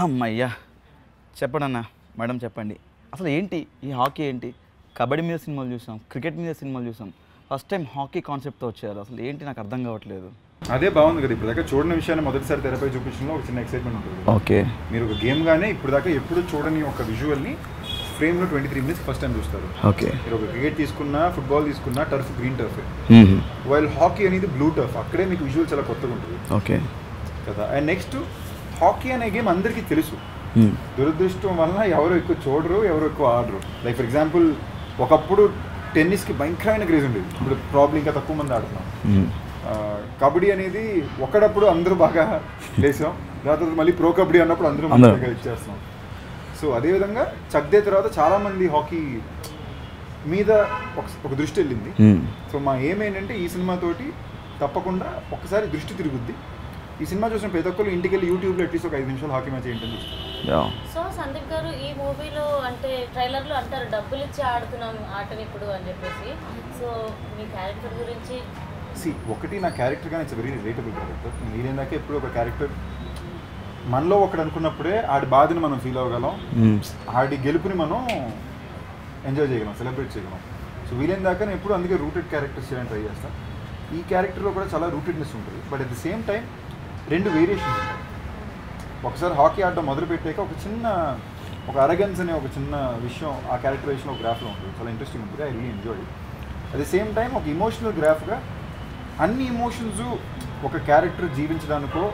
అమ్మయ్యా చెప్పండి అన్న మేడం చెప్పండి అసలు ఏంటి ఈ హాకీ ఏంటి కబడ్డీ మీద సినిమాలు చూసాం క్రికెట్ మీద సినిమాలు చూసాం ఫస్ట్ టైం హాకీ కాన్సెప్ట్తో వచ్చారు అసలు ఏంటి నాకు అర్థం కావట్లేదు అదే బాగుంది కదా ఇప్పుడు దాకా చూడని విషయాన్ని మొదటిసారి తెరపై చూపించడంలో ఒక చిన్న ఎక్సైట్మెంట్ ఉంటుంది ఓకే మీరు ఒక గేమ్ గానే ఇప్పుడు దాకా ఎప్పుడు చూడని ఒక విజువల్ని ఫ్రేమ్లో 23 minutes ఫస్ట్ టైం చూస్తారు ఓకే మీరు ఒక క్రికెట్ తీసుకున్నా ఫుట్బాల్ తీసుకున్నా turf green turf while hockey అనేది బ్లూ టర్ఫ్ అక్కడే మీకు విజువల్ చాలా కొత్తగా ఉంటుంది ఓకే కదా అండ్ నెక్స్ట్ హాకీ అనే గేమ్ అందరికీ తెలుసు దురదృష్టం వలన ఎవరు ఎక్కువ చూడరు ఎవరు ఎక్కువ ఆడరు లైక్ ఫర్ ఎగ్జాంపుల్ ఒకప్పుడు టెన్నిస్కి భయంకరమైన క్రేజ్ ఉండేది ఇప్పుడు ప్రాబ్లం ఇంకా తక్కువ మంది ఆడుతున్నాం కబడ్డీ అనేది ఒకడప్పుడు అందరూ బాగా లేసాం తర్వాత మళ్ళీ ప్రో కబడ్డీ అన్నప్పుడు అందరూ మంచిగా ఇచ్చేస్తాం సో అదేవిధంగా చక్దే తర్వాత చాలామంది హాకీ మీద ఒక దృష్టి వెళ్ళింది సో మా ఏమేంటంటే ఈ సినిమాతోటి తప్పకుండా ఒక్కసారి దృష్టి తిరుగుద్ది ఈ సినిమా చూసిన ప్రతి ఒక్కరు ఇంటికి వెళ్ళి యూట్యూబ్లో అట్లీస్ట్ ఒక 5 నిమిషాలు హాకీ మ్యాచ్ ఏంటని చూస్తారు సో సందీప్ గారు ఈ మూవీలో అంటే ట్రైలర్లో అంటారు డబ్బులు ఇచ్చి ఆడుతున్నాం ఆటని ఇప్పుడు అని చెప్పేసి సో మీ క్యారెక్టర్ గురించి ఒకటి నా క్యారెక్టర్ కానీ ఇట్స్ వెరీ రిలేటబుల్ క్యారెక్టర్ నేనేందాక ఎప్పుడు ఒక క్యారెక్టర్ మనలో ఒకటి అనుకున్నప్పుడే ఆడి బాధని మనం ఫీల్ అవ్వగలం ఆడి గెలుపుని మనం ఎంజాయ్ చేయగలం సెలబ్రేట్ చేయగలం సో వీలైన దాకా నేను ఎప్పుడు అందుకే రూటెడ్ క్యారెక్టర్స్ చేయడానికి ట్రై చేస్తాను ఈ క్యారెక్టర్లో కూడా చాలా రూటెడ్నెస్ ఉంటుంది but at the same time 2 variations ఉంటాయి ఒకసారి హాకీ ఆడడం మొదలుపెట్టాక ఒక అరగన్స్ అనే ఒక చిన్న విషయం ఆ క్యారెక్టరైజేషన్ ఒక గ్రాఫ్లో ఉంటుంది చాలా ఇంట్రెస్టింగ్ ఉంటుంది I really enjoy at the same time ఒక ఇమోషనల్ గ్రాఫ్గా అన్ని ఇమోషన్స్ ఒక క్యారెక్టర్ జీవించడానికో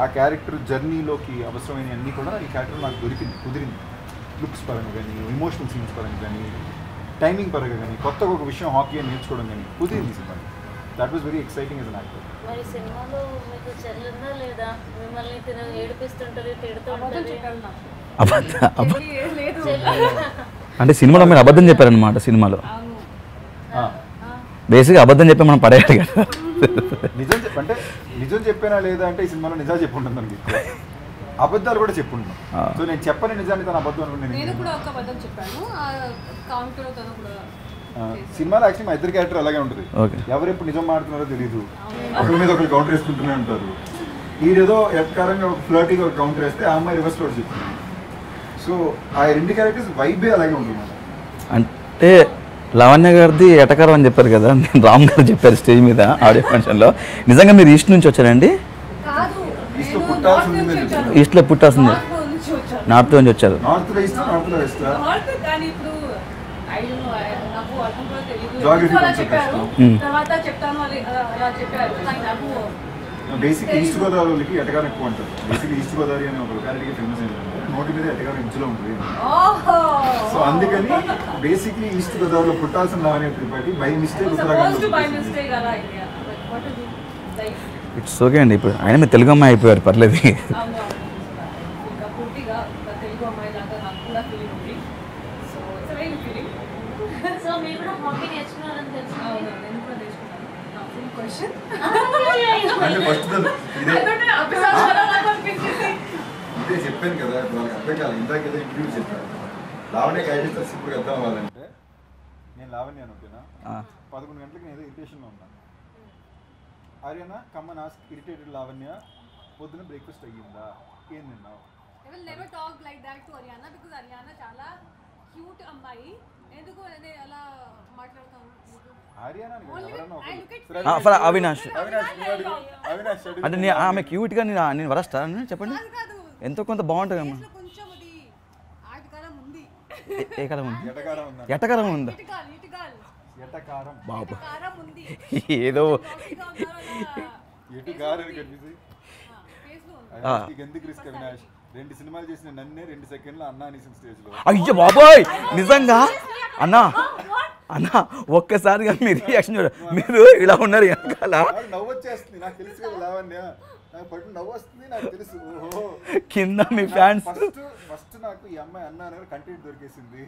ఆ క్యారెక్టర్ జర్నీలోకి అవసరమైన అన్నీ కూడా ఈ క్యారెక్టర్ నాకు కుదిరింది లుక్స్ పరంగా కానీ ఎమోషనల్ సీన్స్ పరంగా కానీ టైమింగ్ పరంగా కానీ కొత్తగా ఒక విషయం హాకీ అని నేర్చుకోవడం కానీ కుదిరింది cinema that was very exciting as an actor మరి సినిమాలో మీకు చెల్లుందా లేదా మిమ్మల్ని ఏడిపిస్తుంటారు తిడుతుంటారు అంటే సినిమాలో మీరు అబద్ధం చెప్పారనమాట సినిమాలో బేసిక్గా అబద్ధం చెప్పి మనం పడేయాలి కదా నిజం చెప్పానా లేదా అంటే ఈ సినిమాలో నిజాలు చెప్పుంటుంది మనకి అబద్ధాలు కూడా చెప్పుంటున్నాం సో నేను చెప్పని నిజాన్ని తన అబద్ధం సినిమాలో యాక్చువల్లీ మా ఇద్దరు క్యారెక్టర్ అలాగే ఉంటుంది ఎవరు ఎప్పుడు నిజం మాడుతున్నారో తెలియదు ఒకరి మీద ఒకరు కౌంటర్ వేసుకుంటూనే ఉంటారు ఈడేదో ఎక్కరంగా ఒక ఫ్లర్టీగా ఒక కౌంటర్ వేస్తే ఆ అమ్మాయి రివర్స్ ఫ్లోర్ చెప్తుంది సో ఆ 2 క్యారెక్టర్స్ వైబే అలాగే ఉంటుంది అంటే లావణ్య గారిది ఎటకారం అని చెప్పారు కదా నేను రామ్ గారు చెప్పారు స్టేజ్ మీద ఆడియో ఫంక్షన్లో నిజంగా మీరు ఈస్ట్ నుంచి వచ్చారండి ఈస్ట్లో పుట్టాల్సిందే నార్త్ నుంచి వచ్చారు బేసిక్ ఈస్ట్ గోదావరికి ఎటకారం ఎక్కువ ఉంటుంది బేసిక్ ఈస్ట్ గోదావరి అనే ఒక లొకాలిటీకి ఫేమస్ ఏంటంటే నోటి మీద ఎటకారం ఇంచులో ఉంటుంది సో అందుకని బేసిక్లీ ఈస్ట్ గోదావరిలో పుట్టాల్సిన Lavanya Tripathi by mistake it's okay అండి ఇప్పుడు ఆయన మీరు తెలుగు అమ్మాయి అయిపోయారు పర్లేదు ఇదే చెప్పాను కదా వాళ్ళకి అర్థం కాదు ఇందాక ఏదో ఇంటర్వ్యూ చెప్పాను లావణ్య క్యారెక్టర్స్ ఇప్పుడు అర్థం అవ్వాలంటే నేను లావణ్య ఓకేనా 11 గంటలకు నేను ఏదో ఇరిటేషన్లో ఉన్నాను Ariyana come on ask irritated Lavanya పొద్దున బ్రేక్ఫాస్ట్ అయ్యిందా ఏం తిన్నావు never talk like that to Ariyana because Ariyana చాలా క్యూట్ అమ్మాయి ఎందుకు అలా మాట్లాడుతాను అవినాష్ అంటే ఆమె క్యూట్గా నేను వరస్తా చెప్పండి ఎంతో కొంత బాగుంటుంది అమ్మా ఏ కాలం ఉంది ఎటకారం ఉందా బాబు ఏదో రెండు సినిమాలు చేసిన నన్నే 2 సెకండ్లు అన్నా అనేసిన స్టేజ్ లో అయ్యో బాబోయ్ నిజంగా అన్నా అన్నా ఒక్కసారిగా మీ రియాక్షన్ చూడ మీరు ఇలా ఉన్నారు వెనకాల నవ్వు వచ్చేస్తుంది నాకు తెలుసు కదా లావణ్య నాకు పట్టు నవ్వు వస్తుంది నాకు తెలుసు కింద మీ ఫ్యాన్స్ ఫస్ట్ నాకు ఈ అమ్మాయి అన్నా అనే కంటెంట్ దొరికేసింది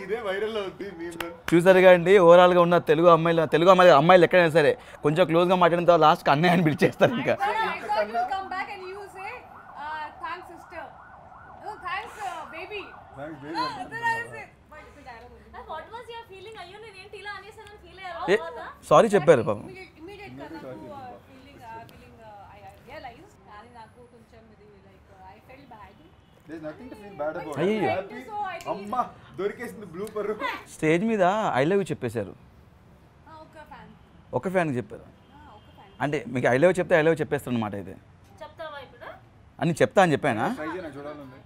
ఇదే వైరల్ అవుతుంది చూసారుగా అండి ఓవరాల్గా ఉన్న తెలుగు అమ్మాయిలు ఎక్కడైనా సరే కొంచెం క్లోజ్గా మాట్లాడిన తర్వాత లాస్ట్కి అన్నయ్య అని పిలిచేస్తారు ఇంకా సారీ చెప్పారు పాపం There's nothing to feel bad about. అయ్యో. Happy. అమ్మా దొరికేసింది బ్లూపర్. స్టేజ్ మీద ఐ లవ్ యూ చెప్పేశారు, ఒక ఫ్యాన్ ఒక ఫ్యాన్కి చెప్పారు. ఒక ఫ్యాన్ అంటే మీకు ఐ లవ్ చెప్తే ఐ లవ్ చెప్పేస్తాను అనమాట అయితే చెప్తావా ఇప్పుడు? అని చెప్తా అని చెప్పానా? ట్రై చేయనా చూడాలండి.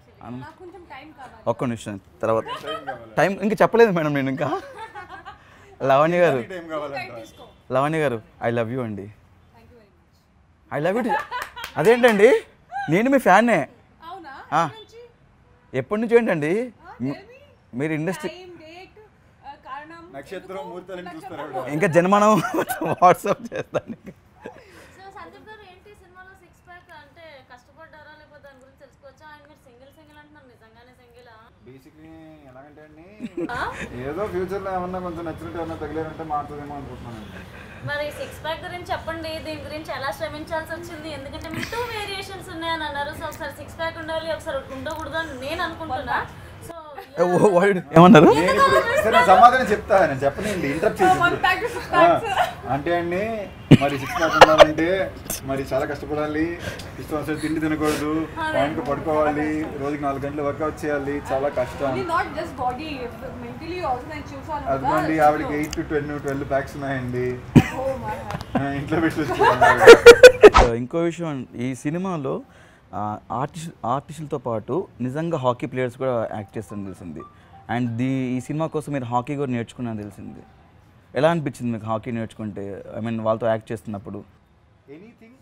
నాకు కొంచెం టైం కావాలి. ఒక్క నిమిషం తర్వాత టైం ఇంకా చెప్పలేదు మేడం నేను ఇంకా. లవణ్య గారు, టైం కావాలంట. తీసుకో. లవణ్య గారు ఐ లవ్ యూ అండి. Thank you very much. I love you. అదేంటండి నేను మీ ఫ్యాన్నే. అవునా? ఆ. నుంచి ఎప్పటి నుంచి ఏంటండి మీరు ఇండస్ట్రీ టైం డేట్ కారణం నక్షత్రం ముహూర్తాలను చూస్తారు ఆవిడ. ఇంకా జన్మనం వాట్సాప్ చేస్తాను. సో సందీప్ గారు ఏంటి సినిమాలో 6 ప్యాక్ అంటే కష్టపడ్డారా లేకపోతే దాని గురించి తెలుసుకోవచ్చా? ఆయన మీరు సింగిల్ అంటున్నారు, నిజంగానే సింగిలా? బేసిక్లీ ఎలాగంటే అండి ఏదో ఫ్యూచర్లో ఏమన్నా కొంచెం నచ్చినట్టు ఏమన్నా తగిలేదంటే మారుతుందేమో అనుకుంటున్నాను. మరి 6 ప్యాక్ గురించి చెప్పండి, దీని గురించి ఎలా శ్రమించాల్సి వచ్చింది? ఎందుకంటే మీకు 2 వేరియేషన్స్ ఉన్నాయని అన్నారు. సో ఒకసారి 6 ప్యాక్ ఉండాలి, ఒకసారి ఉండకూడదు అని నేను అనుకుంటున్నా. సో ఏమన్నారు? నేను ఇప్పుడు సరే సమాధానం చెప్తా, నేను చెప్పనండి ఇంటరప్ట్ వన్ చేసి. Pack 6 packs. అంటే అండి మరి 6 ప్యాక్ ఉండాలంటే మరి చాలా కష్టపడాలి, ఇష్టం అసలు తిండి తినకూడదు, టైంకి పడుకోవాలి, రోజుకి 4 గంటలు వర్కౌట్ చేయాలి, చాలా కష్టం. Not just body, mentally also నేను చూసాను. అదిగోండి ఆవిడకి 8 to 12 ప్యాక్స్ ఉన్నాయండి, ఓ మై గాడ్. ఇంట్లో పెట్టి వచ్చి. ఇంకో విషయం, ఈ సినిమాలో ఆర్టిస్టులతో పాటు నిజంగా హాకీ ప్లేయర్స్ కూడా యాక్ట్ చేస్తారని తెలిసింది. అండ్ ఈ సినిమా కోసం మీరు హాకీ కూడా నేర్చుకున్నారని తెలిసింది. ఎలా అనిపించింది మీకు హాకీ నేర్చుకుంటే? ఐ మీన్ వాళ్ళతో యాక్ట్ చేస్తున్నప్పుడు. ఎనీథింగ్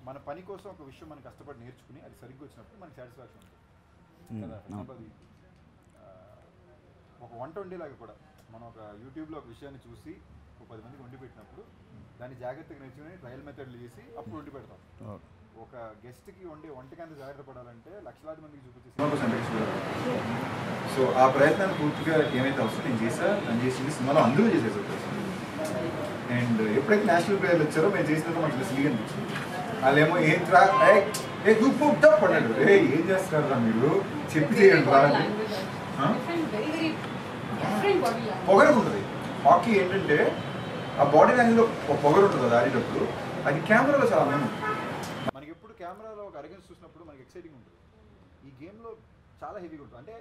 మన పని కోసం ఒక విషయం మనం కష్టపడి నేర్చుకుని అది సరిగ్గా వచ్చినప్పుడు మనకి సాటిస్ఫాక్షన్ ఉంటుంది కదా. అది ఒక వంట వండేలాగా కూడా మనం ఒక యూట్యూబ్లో ఒక విషయాన్ని చూసి ఒక 10 మందికి వండి పెట్టినప్పుడు దాన్ని జాగ్రత్తగా నేర్చుకుని ట్రయల్ మెథడ్లు చేసి అప్పుడు వండి పెడతాం. ఒక గెస్ట్కి వండే వంటకి అంత జాగ్రత్త పడాలంటే లక్షలాది మందికి చూపించేసి సో ఆ ప్రయత్నాన్ని పూర్తిగా ఏమైతే అవసరం నేను చేసింది సినిమాలో అందరూ చేసేసారు. అండ్ ఎప్పుడైతే నేషనల్ ప్లేయర్లు వచ్చారో మేము చేసినప్పుడు మాకు సిలిగా అనిపించింది. వాళ్ళేమో ఏంట్రా పడ్డాడు, ఏం చేస్తారా మీరు చెప్పి చేయండి రా అని. పొగరు ఉంటుంది హాకీ. ఏంటంటే ఆ బాడీ లాంగ్వేజ్లో ఒక పొగరు ఉంటుంది అది ఆడేటప్పుడు, అది కెమెరాలో చాలా అందంగా ఉంటుంది. మనకి ఎప్పుడు కెమెరాలో ఒక అరగెన్స్ చూసినప్పుడు మనకి ఎక్సైటింగ్ ఉంటుంది. ఈ గేమ్లో చాలా హెవీగా ఉంటుంది. అంటే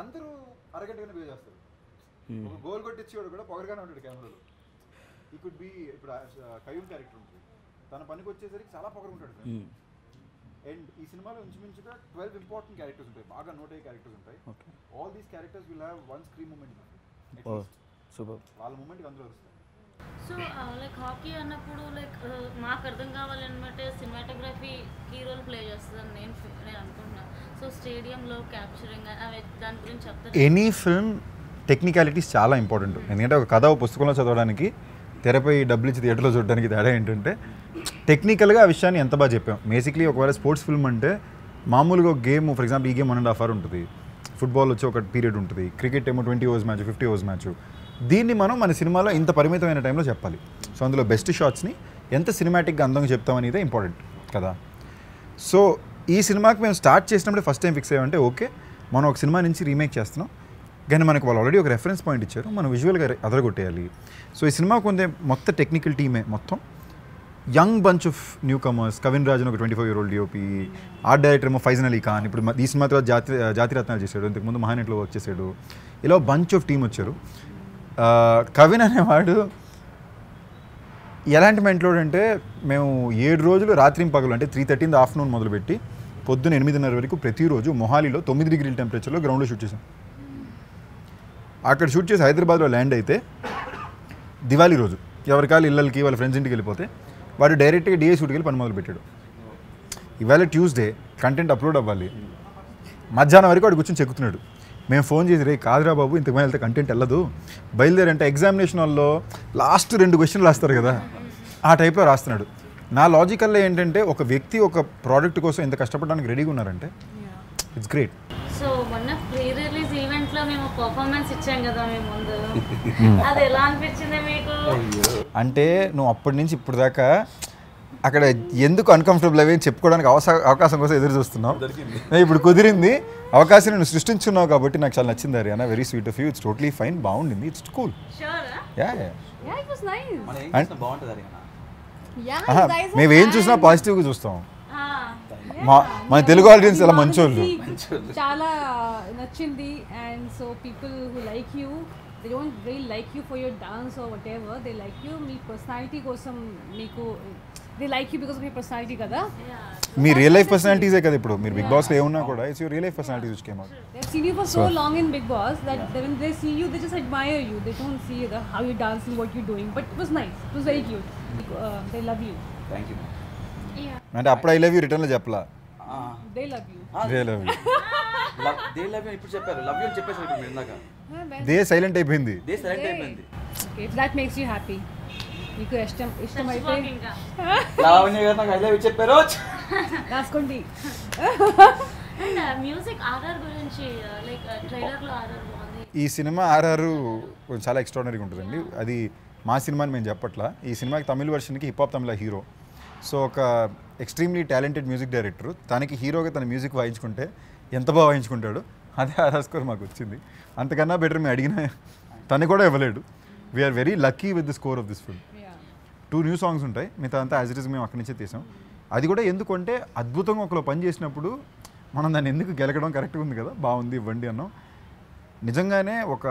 అందరూ అరగంటగానే బిహేవ్ చేస్తారు. ఒక గోల్ కొట్టించేవాడు కూడా పొగరుగానే ఉంటాడు కెమెరాలో. ఈ కుడ్ బి ఇప్పుడు కయూమ్ క్యారెక్టర్ ఉంటుంది, తన పనికి వచ్చేసరికి చాలా పొగరు ఉంటాడు. అండ్ ఈ సినిమాలో ఇంచుమించుగా 12 ఇంపార్టెంట్ క్యారెక్టర్స్ ఉంటాయి, బాగా నోట్ అయ్యే క్యారెక్టర్స్ ఉంటాయి. All these characters will have one screen moment. Super. వాళ్ళ మూమెంట్కి అందులో వస్తాయి. సో లైక్ హాకీ అన్నప్పుడు లైక్ మాకు అర్థం కావాలన్నమాట సినిమాటోగ్రఫీ కీ రోల్ ప్లే చేస్తుందని నేను అనుకుంటున్నాను. సో స్టేడియంలో క్యాప్చరింగ్ అవి దాని గురించి చెప్తాను. ఎనీ ఫిల్మ్ టెక్నికాలిటీస్ చాలా ఇంపార్టెంట్. ఎందుకంటే ఒక కథ పుస్తకంలో చదవడానికి తెరపై డబ్బులు ఇచ్చి థియేటర్లో చూడడానికి తేడా ఏంటంటే టెక్నికల్గా ఆ విషయాన్ని ఎంత బాగా చెప్పాం. బేసిక్లీ ఒకవేళ స్పోర్ట్స్ ఫిల్మ్ అంటే మామూలుగా ఒక గేమ్, ఫర్ ఎగ్జాంపుల్ ఈ గేమ్ 1.5 hours ఉంటుంది, ఫుట్బాల్ వచ్చి ఒక పీరియడ్ ఉంటుంది, క్రికెట్ ఏమో 20 overs మ్యాచ్, 50 overs మ్యాచ్. దీన్ని మనం మన సినిమాలో ఇంత పరిమితమైన టైంలో చెప్పాలి. సో అందులో బెస్ట్ షాట్స్ని ఎంత సినిమాటిక్గా అందంగా చెప్తామనేది ఇంపార్టెంట్ కదా. సో ఈ సినిమాకి మేము స్టార్ట్ చేసినప్పుడు ఫస్ట్ టైం ఫిక్స్ అయ్యామంటే ఓకే మనం ఒక సినిమా నుంచి రీమేక్ చేస్తున్నాం, కానీ మనకు వాళ్ళు ఆల్రెడీ ఒక రెఫరెన్స్ పాయింట్ ఇచ్చారు, మనం విజువల్గా అదరగొట్టేయాలి. సో ఈ సినిమాకు ఉండే మొత్తం టెక్నికల్ టీమే మొత్తం young bunch of new comers. Kavin Rajan ఒక 25-year-old డిఓపి, ఆర్ట్ డైరెక్టర్ ఏమో ఫైజన్ అలీ ఖాన్, ఇప్పుడు ఈ సినిమా తర్వాత జాతిరత్నాలు చేశాడు, ఇంతకుముందు మహానటిలో వర్క్ చేశాడు. ఇలా బంచ్ ఆఫ్ టీం వచ్చారు. కవిన్ అనేవాడు ఎలాంటి మెంట్లో అంటే మేము 7 రోజులు రాత్రి పగలు అంటే 3:30 in the afternoon మొదలుపెట్టి పొద్దున్న 8:30 వరకు ప్రతిరోజు మొహాలీలో 9 degrees టెంపరేచర్లో గ్రౌండ్లో షూట్ చేసాం. అక్కడ షూట్ చేసి హైదరాబాద్లో ల్యాండ్ అయితే దివాళీ రోజు ఎవరికాలు ఇళ్ళకి వాళ్ళ ఫ్రెండ్స్ ఇంటికి వెళ్ళిపోతే వాడు డైరెక్ట్గా డిఏ షూట్కి వెళ్ళి పని మొదలు పెట్టాడు. ఇవాళ ట్యూస్డే కంటెంట్ అప్లోడ్ అవ్వాలి, మధ్యాహ్నం వరకు వాడు కూర్చొని చెక్కుతున్నాడు. మేము ఫోన్ చేసి రే కాదురా బాబు ఇంతకుముందు వెళ్తే కంటెంట్ వెళ్ళదు బయలుదేరంటే ఎగ్జామినేషన్ వాళ్ళు లాస్ట్ 2 questions రాస్తారు కదా ఆ టైప్లో రాస్తున్నాడు. నా లాజికల్లో ఏంటంటే ఒక వ్యక్తి ఒక ప్రోడక్ట్ కోసం ఎంత కష్టపడడానికి రెడీగా ఉన్నారంటే ఇట్స్ గ్రేట్. సో మొన్న ప్రీ రిలీజ్ ఈవెంట్లో మేము పర్ఫార్మెన్స్ ఇచ్చాం కదా మేము ముందు, అది ఎలా అనిపించింది మీకు? అంటే నువ్వు అప్పటి నుంచి ఇప్పుడు దాకా అక్కడ ఎందుకు అన్కంఫర్టబుల్ అవి చెప్పుకోవడానికి అవకాశం కోసం ఎదురు చూస్తున్నావు. ఇప్పుడు కుదిరింది, అవకాశం నేను సృష్టించున్నావు కాబట్టి నాకు చాలా నచ్చింది. Ariyana very sweet of you, it's totally fine, బాగుండింది, ఇట్స్ కూల్. మేమేం చూసినా పాజిటివ్గా చూస్తాం. మన తెలుగు ఆడియన్స్ చాలా మంచోళ్ళు. చాలా నచ్చింది. And so people who like you, they don't really like you for your dance or whatever, they like you me personality కోసం. మీకు they like you because of your personality కదా. మీ రియల్ లైఫ్ పర్సనాలిటీసే కదా ఇప్పుడు మీరు బిగ్ బాస్ లో ఏమున్నా కూడా it's your real life personalities which came out. They've seen you for so long in Big Boss that when they see you they just admire you, they don't see how you dancing, what you're doing, but it was nice, it was very cute. They love you. Thank you. అంటే అప్పుడు I love you return లో చెప్పలా, They love you. They love you. They love you ఇప్పుడు చెప్పారు, love you అని చెప్పేసి ఇప్పుడు మీరు ఇందాక దే సైలెంట్ అయిపోయింది. దే సైలెంట్ అయిపోయింది. Okay, if that makes you happy, మీకు ఇష్టమైతే ఇంకా లావణ్య గారు నాకు ఐ లవ్ యూ చెప్పారు. రాసుకోండి. అండ్ మ్యూజిక్ ఆర్ఆర్ గురించి లైక్ ట్రైలర్లో ఆర్ఆర్ బాగుంది. ఈ సినిమా ఆర్ఆర్ చాలా ఎక్స్ట్రాడినరీగా ఉంటుందండి. అది మా సినిమా అని మేము చెప్పట్లా. ఈ సినిమాకి తమిళ వర్షన్కి హిప్ హాప్ తమిళ హీరో. సో ఒక ఎక్స్ట్రీమ్లీ టాలెంటెడ్ మ్యూజిక్ డైరెక్టర్ తనకి హీరోగా తన మ్యూజిక్ వాయించుకుంటే ఎంత బాగా వాయించుకుంటాడు, అదే ఆర్ఆర్ స్కోర్ మాకు వచ్చింది. అంతకన్నా బెటర్ మేము అడిగిన తను కూడా ఇవ్వలేడు. We are very lucky with the score of this film. 2 new songs ఉంటాయి, మిగతా అంతా యాజ్ ఇట్ ఈస్ మేము అక్కడి నుంచే తీసాం. అది కూడా ఎందుకంటే అద్భుతంగా ఒకలో పని చేసినప్పుడు మనం దాన్ని ఎందుకు గెలకడం కరెక్ట్గా ఉంది కదా, బాగుంది ఇవ్వండి అన్నాం. నిజంగానే ఒక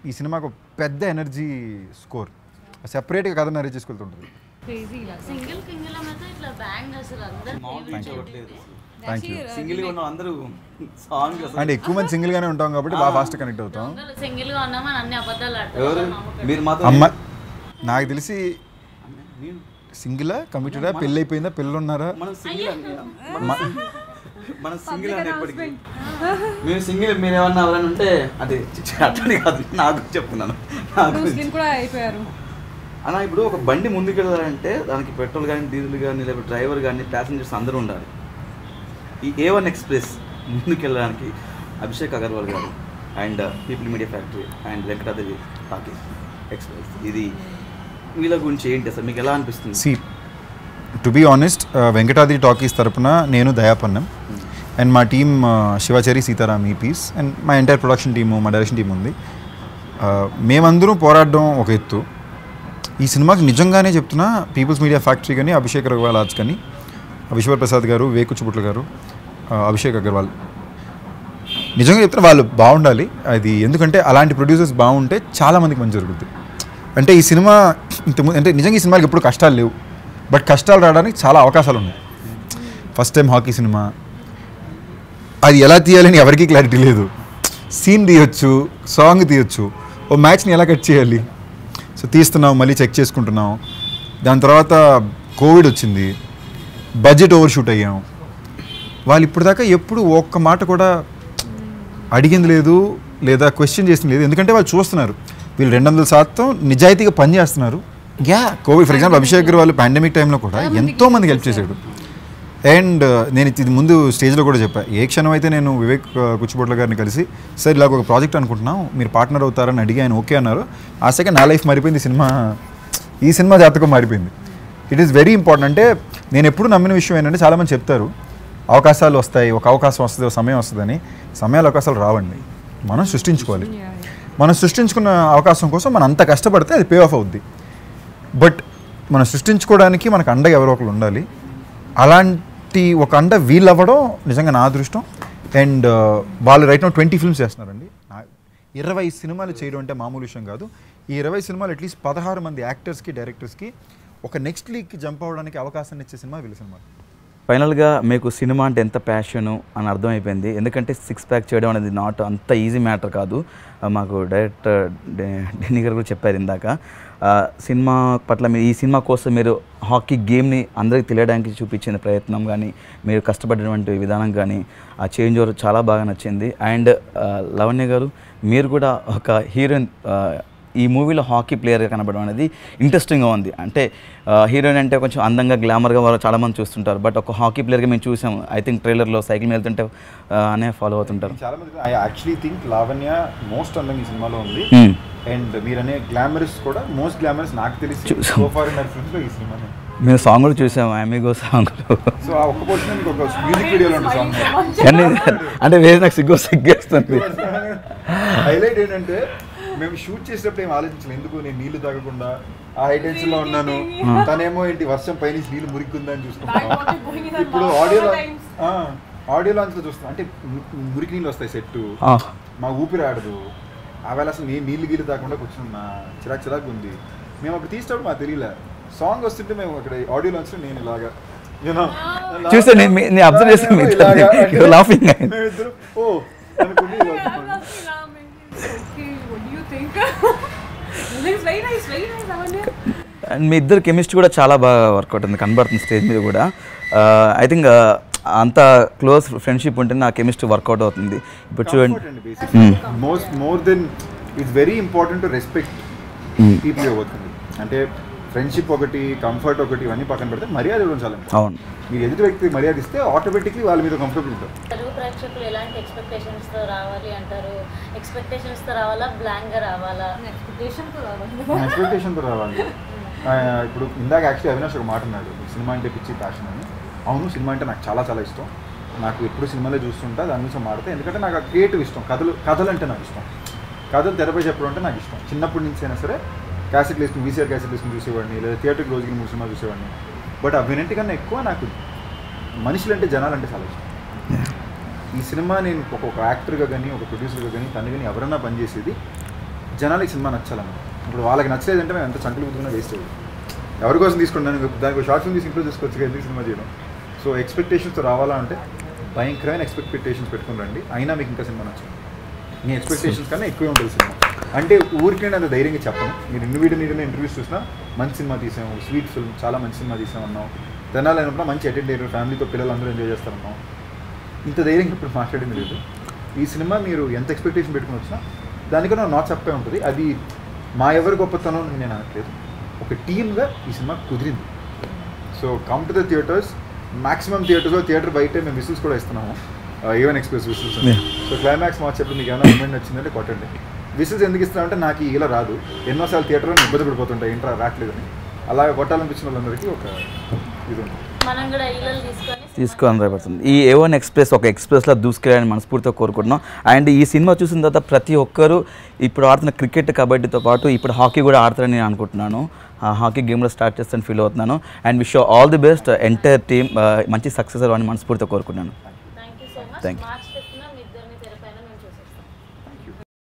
ఈ సినిమాకు పెద్ద ఎనర్జీ స్కోర్, సెపరేట్గా కథ నరేట్ చేసుకెళ్తుంటుంది. సింగిల్ కింగిల్ అయితే ఇట్లా బ్యాంగ్ అసలు అందరూ థ్యాంక్ యూ. సింగిల్గా ఉన్న అందరూ సాంగ్ అంటే ఎక్కువ మంది సింగిల్గానే ఉంటాం కాబట్టి బాగా ఫాస్ట్ కనెక్ట్ అవుతాం. సింగిల్ గా ఉన్నామని అన్ని అబద్ధాలు ఎవరు ఆడతారు. మీరు మాత్రం అమ్మ నాకు తెలిసి సింగిలా కమిటెడా, పెళ్ళి అయిపోయిందా, పిల్లలు ఉన్నారా? మనం సింగిల్ మనం సింగిల్ అని ఎప్పటికీ మీరు సింగిల్, మీరు ఏమన్నా ఎవరైనా ఉంటే అది అట్లనే కాదు, నాకు చెప్తున్నాను. కూడా అయిపోయారు అలా ఇప్పుడు ఒక బండి ముందుకు వెళ్ళాలంటే దానికి పెట్రోల్ కానీ డీజిల్ కానీ లేకపోతే డ్రైవర్ కానీ ప్యాసింజర్స్ అందరూ ఉండాలి. ఈ A1 ఎక్స్ప్రెస్ ముందుకు వెళ్ళడానికి అభిషేక్ అగర్వాల్ గారు and people media factory and Venkatadri talkies express, ఇది వీళ్ళ గురించి ఏంటి అసలు మీకు ఎలా అనిపిస్తుంది? సి to be honest, Venkatadri talkies తరపున నేను దయాపన్నం అండ్ మా టీమ్ శివాచారి సీతారాం ఈపీస్ అండ్ మా ఎంటైర్ ప్రొడక్షన్ టీము, మా డైరెక్షన్ టీం ఉంది. మేమందరం పోరాడడం ఒక ఎత్తు. ఈ సినిమాకి నిజంగానే చెప్తున్నా, పీపుల్స్ మీడియా ఫ్యాక్టరీ కానీ, అభిషేక్ అగర్వాల్ ఆర్ట్స్ కానీ, విశ్వర్ ప్రసాద్ గారు, వేకుచుబుట్ల గారు, అభిషేక్ అగర్వాల్, నిజంగా చెప్తున్నా వాళ్ళు బాగుండాలి. అది ఎందుకంటే అలాంటి ప్రొడ్యూసర్స్ బాగుంటే చాలామందికి మంచి జరుగుతుంది. అంటే ఈ సినిమా అంటే నిజంగా ఈ సినిమాకి ఎప్పుడు కష్టాలు లేవు, బట్ కష్టాలు రావడానికి చాలా అవకాశాలు ఉన్నాయి. ఫస్ట్ టైం హాకీ సినిమా, అది ఎలా తీయాలని ఎవరికీ క్లారిటీ లేదు. సీన్ తీయొచ్చు, సాంగ్ తీయొచ్చు, ఓ మ్యాచ్ని ఎలా కట్ చేయాలి, సో తీస్తున్నాం, మళ్ళీ చెక్ చేసుకుంటున్నాం. దాని తర్వాత కోవిడ్ వచ్చింది, బడ్జెట్ ఓవర్ షూట్ అయ్యాం. వాళ్ళు ఇప్పుడు దాకా ఎప్పుడు ఒక్క మాట కూడా అడిగింది లేదు లేదా క్వశ్చన్ చేసింది లేదు. ఎందుకంటే వాళ్ళు చూస్తున్నారు వీళ్ళు 200% నిజాయితీగా పనిచేస్తున్నారు. కోవిడ్ ఫర్ ఎగ్జాంపుల్ అభిషేక్ గారు వాళ్ళు పాండమిక్ టైంలో కూడా ఎంతోమందికి హెల్ప్ చేశాడు. అండ్ నేను ఇది ముందు స్టేజ్లో కూడా చెప్పాను, ఏ క్షణం అయితే నేను వివేక్ కుచ్చిబొట్ల గారిని కలిసి సార్ ఇలాగ ఒక ప్రాజెక్ట్ అనుకుంటున్నాం, మీరు పార్ట్నర్ అవుతారని అడిగి ఆయన ఓకే అన్నారు. ఆ సెకండ్ నా లైఫ్ మారిపోయింది, ఈ సినిమా జాతకం మారిపోయింది. It is very important. అంటే నేను ఎప్పుడు నమ్మిన విషయం ఏంటంటే, చాలామంది చెప్తారు అవకాశాలు వస్తాయి, ఒక అవకాశం వస్తుంది, ఒక సమయం వస్తుందని. సమయాలు అవకాశాలు రావండి, మనం సృష్టించుకోవాలి. మనం సృష్టించుకున్న అవకాశం కోసం మనం అంత కష్టపడితే అది పే ఆఫ్ అవుద్ది. బట్ మనం సృష్టించుకోవడానికి మనకు అండగా ఎవరో ఒకరు ఉండాలి. అలాంటి ఒక అండ వీళ్ళు అవ్వడం నిజంగా నా అదృష్టం. అండ్ వాళ్ళు రైట్ నౌ 20 ఫిల్మ్స్ చేస్తున్నారండి. 20 సినిమాలు చేయడం అంటే మామూలు విషయం కాదు. ఈ 20 సినిమాలు అట్లీస్ట్ 16 మంది యాక్టర్స్కి, డైరెక్టర్స్కి ఒక నెక్స్ట్ లీగ్కి జంప్ అవ్వడానికి అవకాశాన్ని ఇచ్చే సినిమా వీళ్ళ సినిమా. ఫైనల్గా మీకు సినిమా అంటే ఎంత ప్యాషను అని అర్థమైపోయింది. ఎందుకంటే 6 ప్యాక్ చేయడం అనేది నాట్ అంత ఈజీ మ్యాటర్ కాదు. మాకు డైరెక్టర్ డెన్నీ గారు కూడా చెప్పారు ఇందాక. సినిమా పట్ల మీరు ఈ సినిమా కోసం మీరు హాకీ గేమ్ని అందరికీ తెలియడానికి చూపించిన ప్రయత్నం కానీ, మీరు కష్టపడినటువంటి విధానం కానీ, ఆ చేంజ్ ఓవర్ చాలా బాగా నచ్చింది. అండ్ లవణ్య గారు, మీరు కూడా ఒక హీరోయిన్ ఈ మూవీలో హాకీ ప్లేయర్గా కనబడడం అనేది ఇంట్రెస్టింగ్గా ఉంది. అంటే హీరోయిన్ అంటే కొంచెం అందంగా గ్లామర్గా వాళ్ళు చాలామంది చూస్తుంటారు, బట్ ఒక హాకీ ప్లేయర్గా మేము చూసాము. ఐ థింక్ ట్రైలర్లో సైకిల్ మీద వెళ్తుంటే అనే ఫాలో అవుతుంటారు. చాలా మంది I actually think Lavanya most అందంగా ఈ సినిమాలో ఉంది. అండ్ మీరనే గ్లామరస్ కూడా మోస్ట్ గ్లామరస్ నాకు తెలిసి సో ఫార్ ఇన్ ఫిల్మ్స్లో ఈ సినిమానే. మేము సాంగ్ కూడా చూసాము, అమిగో సాంగ్లో. సో ఆ ఒక్క పోర్షన్ మీకు ఒక మ్యూజిక్ వీడియోలో ఉంటుంది సాంగ్. కానీ అంటే వేరే నాకు సిగ్గేస్తుంది. హైలైట్ ఏంటంటే మేము షూట్ చేసేటప్పుడు ఏం ఆలోచించలేదు, ఎందుకు నేను నీళ్లు తాగకుండా ఆ హై టెన్షన్లో ఉన్నాను, తనేమో ఏంటి వర్షం పైన నీళ్ళు మురికిందని చూసుకుంటాను. ఇప్పుడు ఆడియో లాంచ్లో చూస్తాం అంటే మురికి నీళ్ళు వస్తాయి సెట్, మా ఊపిరి ఆడదు, ఆవేళ అసలు నేను నీళ్ళు గీళ్ళు తాగకుండా కూర్చున్నా, చిరాకు ఉంది. మేము అప్పుడు తీసేటప్పుడు మాకు తెలియలే, సాంగ్ వస్తుంటే మేము అక్కడ ఆడియో లాంచ్లో నేను ఇలాగా చూస్తే నేను అబ్జర్వ్ చేస్తాను మేమిద్దరు ఓ అనుకుని అండ్ మీ ఇద్దరు కెమిస్ట్రీ కూడా చాలా బాగా వర్కౌట్ ఉంది, కనబడుతుంది స్టేజ్ మీద కూడా. ఐ థింక్ అంత క్లోజ్ ఫ్రెండ్షిప్ ఉంటే నా కెమిస్ట్రీ వర్కౌట్ అవుతుంది. ఇప్పుడు చూడండి, more than it's very important to respect people your work. అంటే ఫ్రెండ్షిప్ ఒకటి, కంఫర్ట్ ఒకటి, ఇవన్నీ పక్కన పెడితే మర్యాద ఇవ్వడం చాలా. అవును, మీరు ఎదుటి వ్యక్తికి మర్యాద ఇస్తే ఆటోమేటిక్లీ వాళ్ళ మీద కంఫర్టబుల్ ఉంటారు. తెలుగు ప్రేక్షకులు ఎలాంటి ఎక్స్పెక్టేషన్స్తో రావాలి అంటారు? ఎక్స్పెక్టేషన్స్తో రావాలా, బ్లాంక్గా రావాలా? ఎక్స్పెక్టేషన్తో రావాలి. ఇప్పుడు ఇందాక యాక్చువల్లీ అవినాష్ ఒక మాట అన్నాడు, సినిమా అంటే పిచ్చి ప్యాషన్ అని. అవును, సినిమా అంటే నాకు చాలా చాలా ఇష్టం, నాకు ఎప్పుడు సినిమాలో చూస్తుంటా, దాని నుంచి మాడితే, ఎందుకంటే నాకు ఆ క్రియేటివ్ ఇష్టం, కథలు అంటే నాకు ఇష్టం, కథలు తెరపై చెప్పడం అంటే నాకు ఇష్టం. చిన్నప్పటి నుంచి అయినా సరే క్యాసెట్ వేసుకుని, వీసీఆర్ క్యాసెట్ వేసుకుని చూసేవాడిని, లేదా థియేటర్కి రోజుకి 3 సినిమా చూసేవాడిని. బట్ అవినెంటికన్నా ఎక్కువ నాకు మనుషులంటే, జనాలంటే చాలా ఇష్టం. ఈ సినిమా నేను ఒక యాక్టర్గా కానీ, ఒక ప్రొడ్యూసర్గా కానీ, తను కానీ ఎవరన్నా పనిచేసేది జనాలకి సినిమా నచ్చాలన్నమాట. ఇప్పుడు వాళ్ళకి నచ్చలేదంటే మేము ఎంత చంకలు కుదురున్నా వేస్ట్ అయ్యేది. ఎవరి కోసం తీసుకుంటాను, దానికి షార్ట్ ఫిల్మ్ తీసి ఇంట్లో తీసుకోవచ్చు, ఎందుకు సినిమా చేయడం. సో ఎక్స్పెక్టేషన్స్తో రావాలా అంటే భయంకరమైన ఎక్స్పెక్టేషన్స్ పెట్టుకుని రండి, అయినా మీకు ఇంకా సినిమా నచ్చదు. మీ ఎక్స్పెక్టేషన్స్ కన్నా ఎక్కువే ఉంటుంది సినిమా. అంటే ఊరికే అంత ధైర్యంగా చెప్పను, మీరు ఇండివిజువల్ ఇంటర్వ్యూస్ చూసినా మంచి సినిమా తీసాము, స్వీట్ ఫిల్మ్, చాలా మంచి సినిమా తీసామన్నాం, తెనాలి అయినప్పుడు మంచి అటెండ్ అయ్యారు, ఫ్యామిలీతో పిల్లలు అందరూ ఎంజాయ్ చేస్తారన్నాం. ఇంత ధైర్యంగా ఇప్పుడు మాట్లాడింది లేదు. ఈ సినిమా మీరు ఎంత ఎక్స్పెక్టేషన్ పెట్టుకుని వచ్చినా దానికన్నా నాట్ చెప్పే ఉంటుంది. అది మా ఎవరి గొప్పతనం నేను అనట్లేదు, ఒక టీమ్గా ఈ సినిమా కుదిరింది. So come to the theatres, maximum థియేటర్స్లో, థియేటర్ బయటే మేము విసిల్స్ కూడా ఇస్తున్నాము, even express whistles. So climax March చెప్పి మీకు ఏమైనా మూమెంట్ వచ్చిందంటే కొట్టండి. విసిల్స్ ఎందుకు ఇస్తున్నామంటే నాకు ఇలా రాదు, ఎన్నోసార్లు థియేటర్లో ఇబ్బంది పడిపోతుంటాయి, ఏంట్రా రావట్లేదని. అలాగే కొట్టాలనిపించిన వాళ్ళందరికీ ఒక ఇది ఉంటుంది. మనం కూడా ఈలలు తీసుకొని రాబడుతుంది. ఈ A1 ఎక్స్ప్రెస్ ఒక ఎక్స్ప్రెస్లో దూసుకెళ్ళాలని మనస్ఫూర్తిగా కోరుకుంటున్నాం. అండ్ ఈ సినిమా చూసిన తర్వాత ప్రతి ఒక్కరూ ఇప్పుడు ఆడుతున్న క్రికెట్, కబడ్డీతో పాటు ఇప్పుడు హాకీ కూడా ఆడతారని నేను అనుకుంటున్నాను. హాకీ గేమ్లో స్టార్ట్ చేస్తాను ఫీల్ అవుతున్నాను. And wish all the best entire team, మంచి సక్సెస్ అవ్వాలని మనస్ఫూర్తిగా కోరుకుంటున్నాను. Thank you so much. Thank you.